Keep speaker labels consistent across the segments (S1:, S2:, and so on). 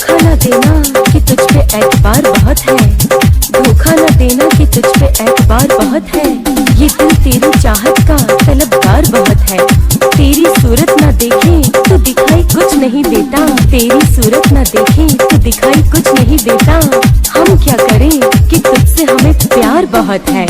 S1: धोखा न देना कि तुझ पे एतबार बहुत है, धोखा न देना कि तुझ पे एतबार बहुत है। ये दिल तेरी चाहत का तलबगार बहुत है। तेरी सूरत न देखे तो दिखाई कुछ नहीं देता, तेरी सूरत न देखे तो दिखाई कुछ नहीं देता। हम क्या करें कि तुझसे हमें प्यार बहुत है।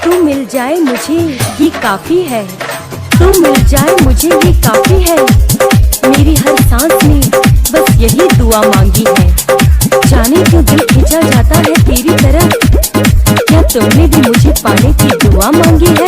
S1: तू मिल जाए मुझे ये काफी है, तू मिल जाए मुझे ये काफी है। मेरी हर सांस में बस यही दुआ मांगी है। जाने क्यों दिल खिंचा जाता है तेरी तरफ, क्या तुमने भी मुझे पाने की दुआ मांगी है?